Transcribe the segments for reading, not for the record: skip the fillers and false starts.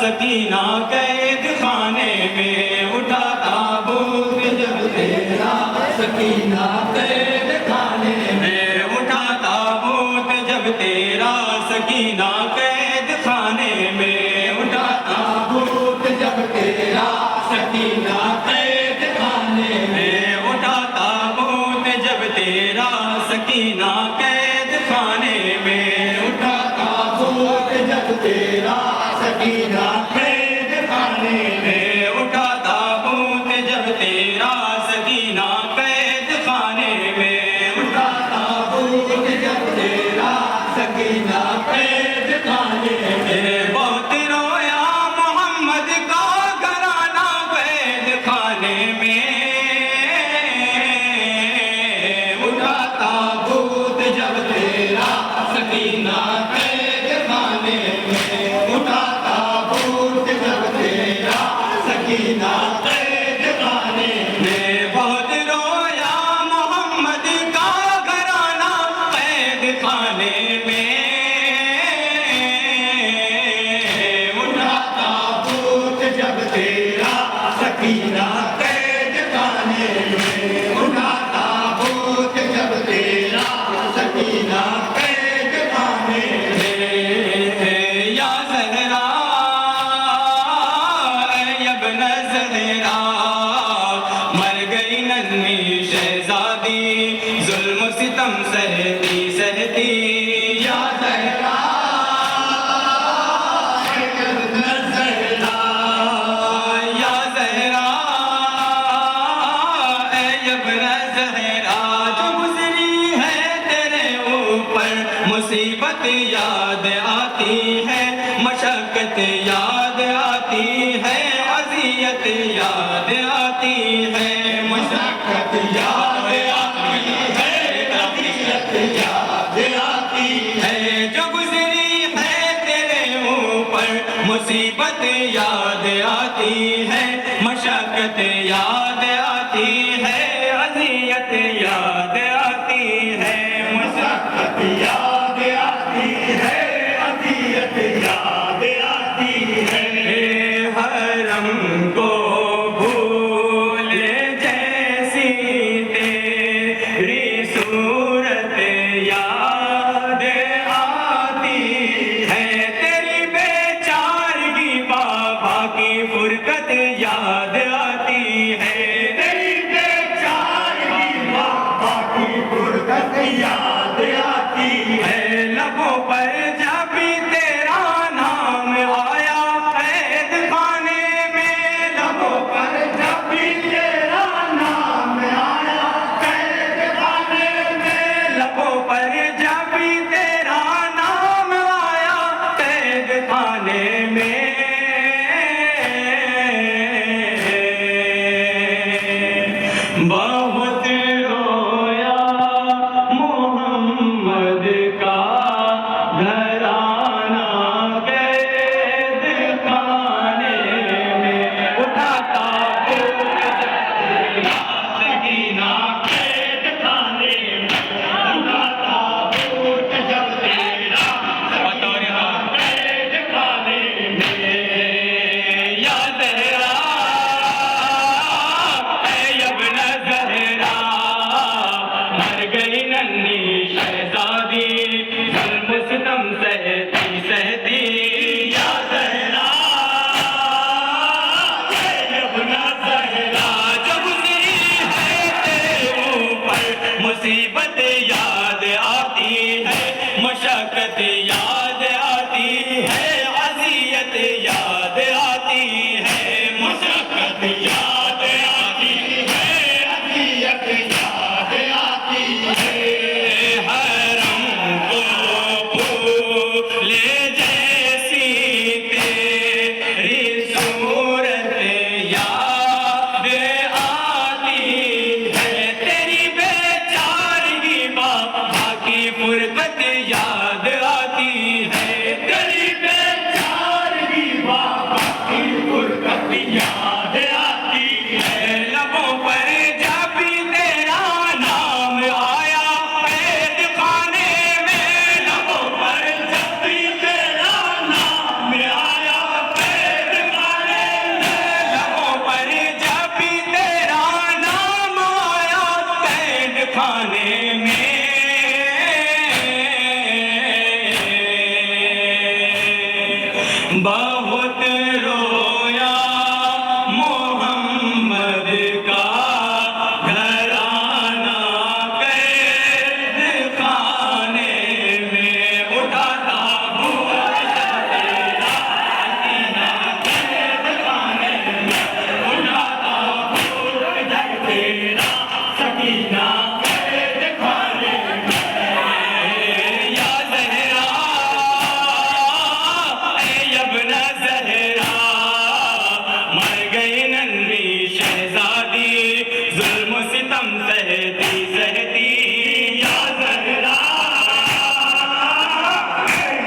सकीना कैद खाने में उठा ताबूत जब तेरा, सकीना कैद खाने में उठा ताबूत जब तेरा, सकीना कैद खाने में उठा ताबूत जब तेरा, सकीना कैद खाने में उठा ताबूत जब तेरा, सकीना कैद खाने में उठा ताबूत जब तेरा, सकीना कैद खाने में उठा ताबूत जब तेरा, सकीना कैद खाने में उठा ताबूत जब तेरा, सकीना कैद खाने में। बहुत रोया मोहम्मद का घराना कैद खाने में, उठा ताबूत जब तेरा, सकीना कैद खाने में उठा ताबूत जब तेरा, सकीना कैद खाने में। बहुत रोया मोहम्मद का घराना कैद खाने में, उठा ताबूत जब तेरा, सकीना कैद खाने में उठा ताबूत जब तेरा, सकीना कैद खाने में। या ज़हरा यब्न ज़हरा, मर गई नन्ही शहज़ादी जुल्म सितम सहती सहती। या ज़हरा यब्न ज़हरा, या ज़हरा यब्न ज़हरा, जो गुज़री है तेरे ऊपर मुसीबत याद आती है, मशक्क़त याद आती है, अज़ियत याद आती है, मशक्क़त याद आती है, अज़ियत याद आती है। जो गुज़री है तेरे ऊपर मुसीबत याद आती है, मशक्क़त याद आती है, अज़ियत याद आती है, मशक्क़त याद आती है, अज़ियत याद आती है। हरम को भूले जैसी तेरी सूरत याद आती है, तेरी बेचारगी बाबा की फुरकत याद आती है, तेरी बेचारगी बाबा की फुरकत याद आती है। लबों पर जब तेरा नाम आया कैद खाने में, लबों पर जब तेरा नाम आया कैद खाने में, लबों पर जब तेरा नाम आया कैद खाने में। बहुत रोया मोहम्मद का घराना कैद खाने में, उठा ताबूत सकीना कैद खाने में, उठा ताबूत जब तेरा, सकीना कैद खाने में। या ज़हरा यब्न ज़हरा, मर गई नन्ही शहज़ादी जुल्म सितम सहती सहती। या ज़हरा यब्न ज़हरा, जो गुज़री है तेरे ऊपर मुसीबत याद आती है, मशक्क़त याद आती है, अज़ियत याद आती है, मशक्क़त याद आती है, अज़ियत याद आती है। हरम को भूले जैसी तेरी सूरत याद आती है, तेरी बेचारगी बाबा की फुरकत याद आती है, तेरी बेचारगी बाबा की फुरकत याद आती है। लबों पर जब तेरा नाम आया कैद खाने में, लबों पर जब तेरा नाम आया कैद बहुत रोया मोहम्मद का घराना कैद खाने में उठाता भूत तेरा सीना कैद खाने में उठाता भूत तेरा सकीना कैद खाने में या ज़हरा यब्न ज़हरा मर गई नन्ही शहज़ादी जुल्म सितम सहती सहती या ज़हरा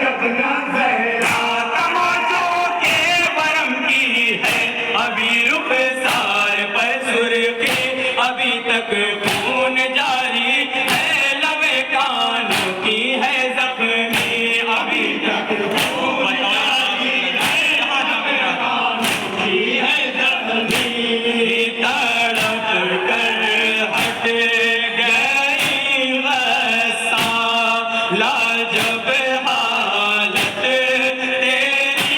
यब्न ज़हरा तमाचों के बरम की है अभी रुखसार पर सुर्खी अभी तक खून जारी है लबे कानों की है जख्मी अभी तक खून जारी है लबे कानों की है जख्मी तड़प कर हट गई वसा लाजब हालत तेरी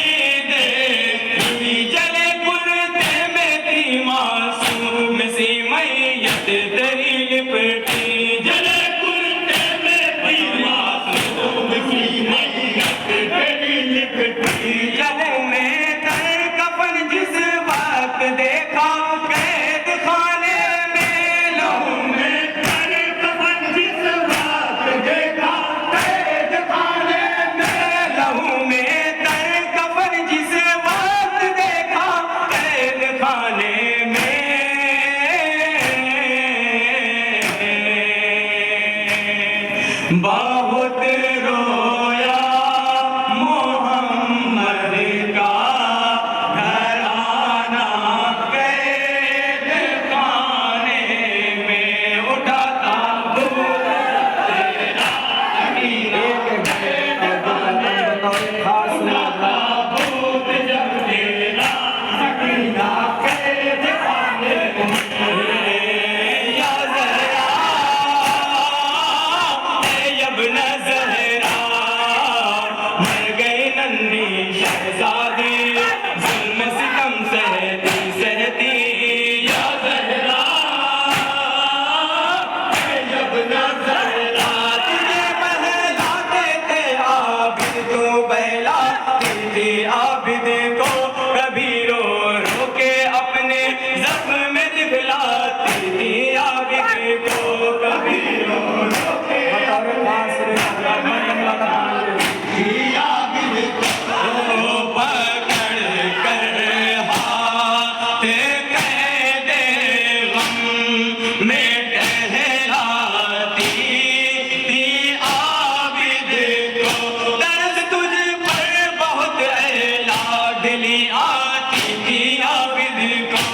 देखी जले कुर्ते में थी मासूम सी मैयत तेरी लिपटी जले कुर्ते में थी मासूम सी मैयत तेरी लिपटी लहू में तर कफन जिस वक्त देखा कैद खाने में लहू में तर कफन जिस वक्त देखा कैद खाने में लहू में तर कफन जिस वक्त देखा कैद खाने में बहुत रोया मोहम्मद का घराना कैद खाने में उठाता भूत तेरा सकीना उठाता भूत जब तेरा सकीना कैद खाने में या ज़हरा यब्न ज़हरा मर गई नन्ही शहज़ादी जुल्म सितम सहती सहती या ज़हरा यब्न ज़हरा तुझे बहलाते थे आबिद तो बहलाती थी आबिद को कभी रो रो के अपने ज़ख्म में दिखलाती थी आबिद को कभी रो रो के पकड़ कर हाथ कैदे गम में टहलाती थी आबिद को दर्द तुझ पर बहुत लाडली आती थी आबिद को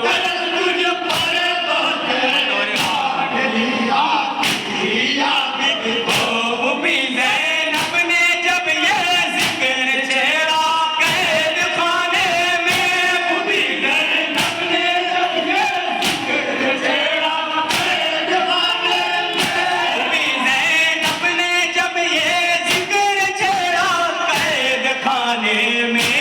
दर्द तुझ पर बहुत लाडली आती थी आबिद को भी ज़ैनब ने जब ये जिक्र छेड़ा कैद खाने में भी ज़ैनब ने जब ये जिक्र छेड़ा कैद खाने में भी ज़ैनब ने जब ये जिक्र छेड़ा कैद खाने में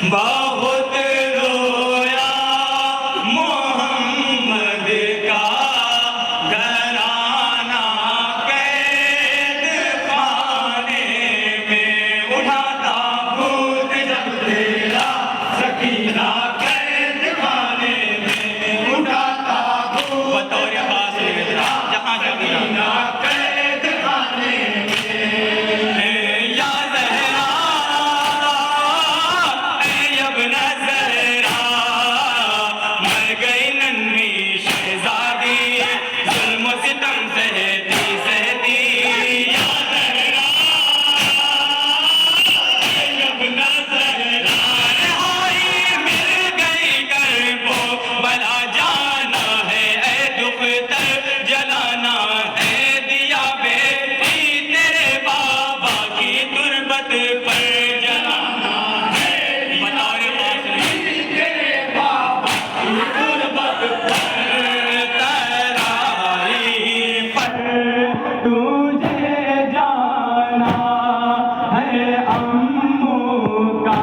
बहुत रोया मोहम्मद का घराना कैद खाने में, उठा ताबूत जब तेरा सकीना कैद खाने में, उठा ताबूत बतौर खास जहाँ सकीना कैद खाने में। या ज़हरा यब्न ज़हरा, मर गई नन्ही शहज़ादी, ज़ुल्म सितम सहती सहती। या ज़हरा यब्न ज़हरा, रिहाई मिल गई कर्बो बला, जाना है ऐ दुख्तर जलाना है दिया बेटी, तेरे बाबा की तुरबत पर जलाना है। बतौर फासली तेरे बाबा की तुरबत पर तराई पर तुझे जाना है अम्मू का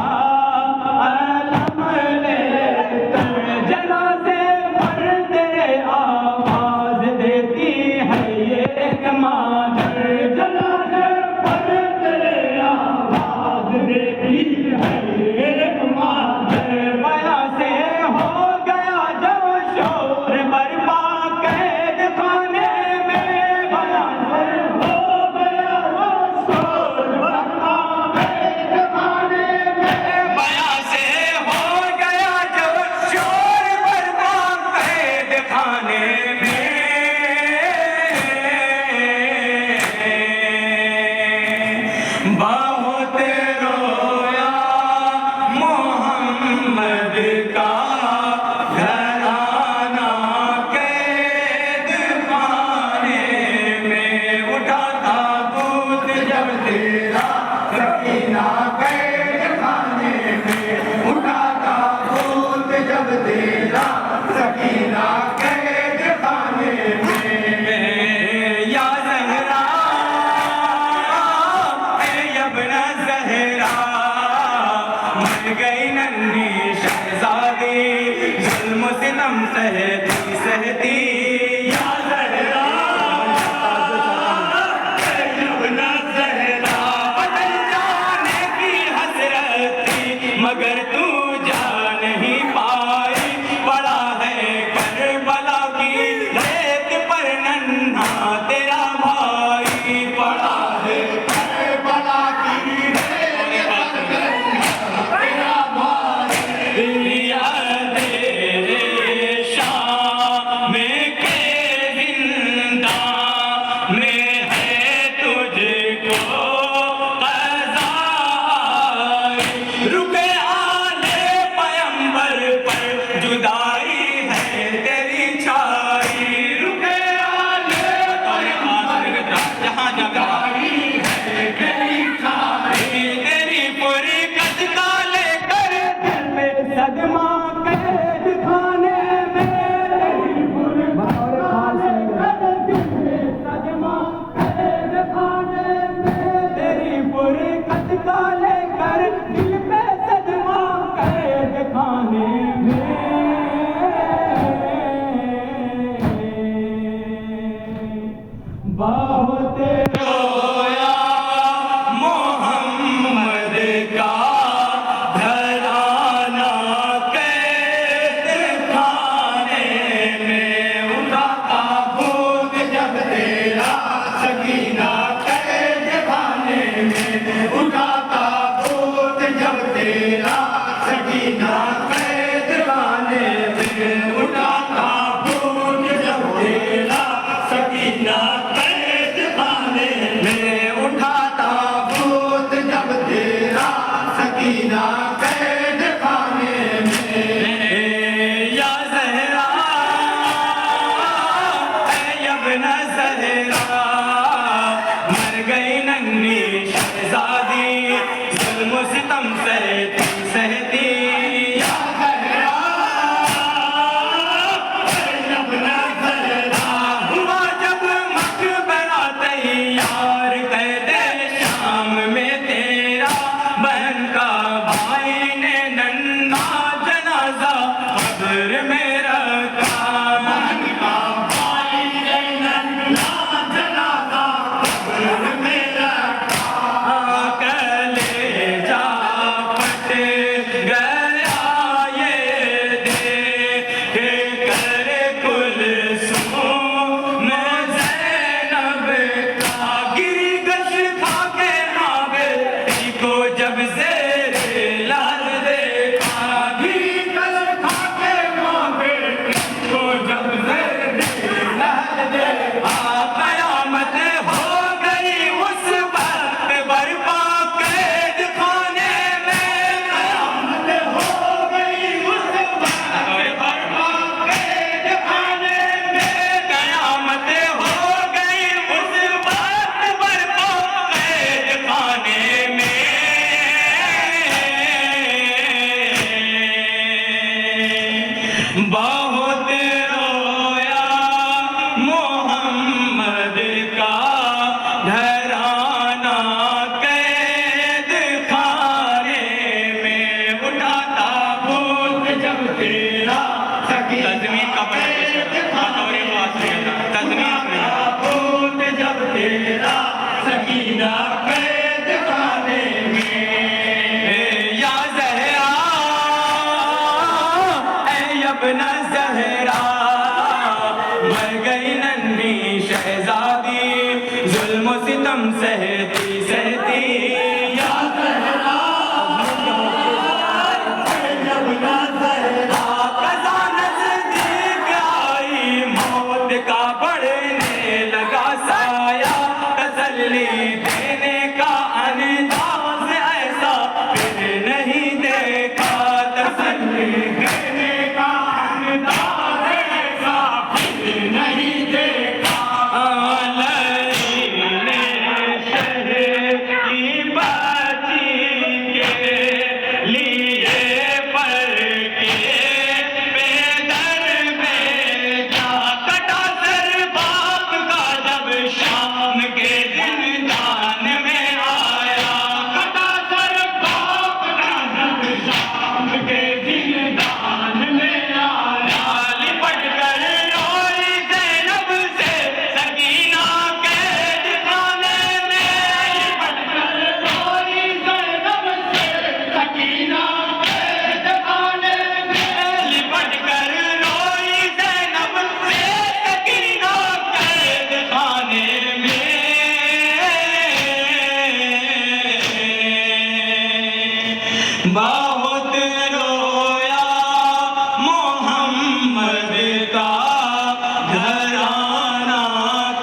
अलम लेकर, जनाज़े पर तेरे आवाज़ देती है ये एक मादर, जनाज़े पर तेरे आवाज़ देती है ये एक मादर। बया से हो गया जब शोर बर्पा कैद खाने में, बया से हो गया वो शोर बर्पा कैद खाने में, बया से हो गया जब शोर बर्पा कैद खाने में। बहुत रोया मोहम्मद का घराना कैद खाने में, उठा ताबूत जब तेरा सकीना कैद खाने में, उठा ताबूत जब तेरा सकीना कैद खाने में। या ज़हरा यब्न ज़हरा, मर गई नन्ही शहज़ादी, ज़ुल्म सितम सहती सहती। या ज़हरा यब्न ज़हरा, बदल जाने की हसरत थी मगर तू जा नहीं पाई, पड़ा है करबला की रेत पर नन्हा तेरा भाई, पड़ा है करबला की रेत पर नन्हा तेरा भाई। या तेरे शाम के जिंदा में है तुझको क़ज़ा, रुके आले पैगंबर पर जुदाई है तेरी छाई, रुके आले पैगंबर जहाँ जुदाई है तेरी छाई। तेरी पूरी कद का लेकर दिल में सदमा कैद खाने में, तेरी पूरी कद का लेकर दिल में सदमा कैद खाने में, तेरी पूरी कद का लेकर दिल में सदमा कैद खाने में। बहुत रोया मोहम्मद का घराना कैद खाने में, उठा ताबूत जब तेरा सकीना कैद खाने में, उठा ताबूत जब तेरा सकीना कैद खाने में, उठा ताबूत जब तेरा सकीना कैद खाने में, उठा ताबूत जब तेरा सकीना कैद खाने में। या ज़हरा यब्न ज़हरा, मर गई नन्ही शहज़ादी, ज़ुल्म सितम सहती सहती। या ज़हरा यब्न ज़हरा, हुआ जब मक़बरा तैयार कैद शाम में तेरा, बहन का भाई तज़मीन का पढ़ पेश करना बतौर वासिला तज़मीन भूत जब तेरा सकीना कैद खाने में या ज़हरा ऐ यब्ना ज़हरा मर गई नन्ही शहज़ादी जुल्म सितम सहती सहती या ज़हरा जब ना ज़हरा कज़ा नज़दीक आई मौत का बढ़ने लगा साया तसल्ली देने का अंदाज़ ऐसा फिर नहीं देखा तसल्ली देने का अंदाज़ ऐसा फिर नहीं देखा लईने शहर की बाती के लिए पर के बेदर में जा कटा सर बाप का जब शाम के जिंदान में आया कटा सर बाप का जब शाम के जिंदान में आया लिपट कर रोई ज़ैनब से सकीना कैद खाने में लिपट कर रोई ज़ैनब से सकीना कैद खाने में लिपट कर रोई ज़ैनब से सकीना कैद खाने में बहुत रोया मोहम्मद का घराना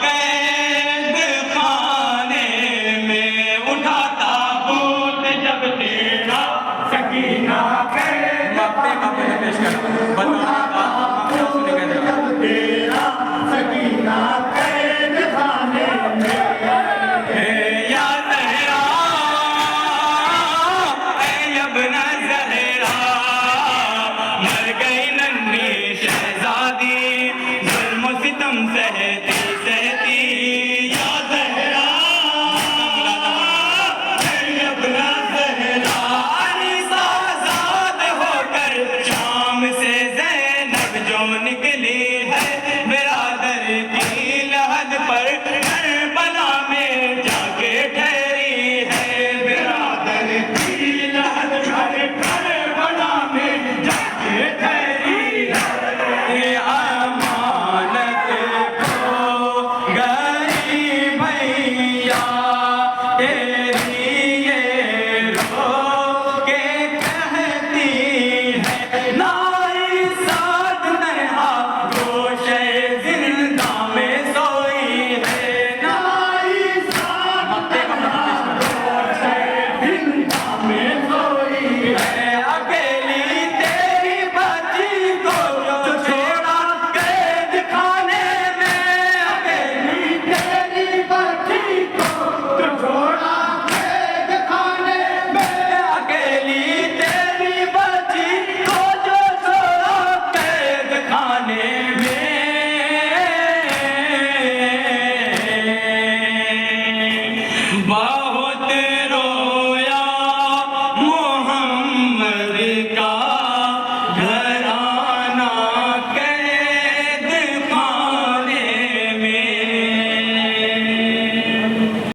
कैद खाने में उठाता भूत जब तेरा सकीना कैद पेश कर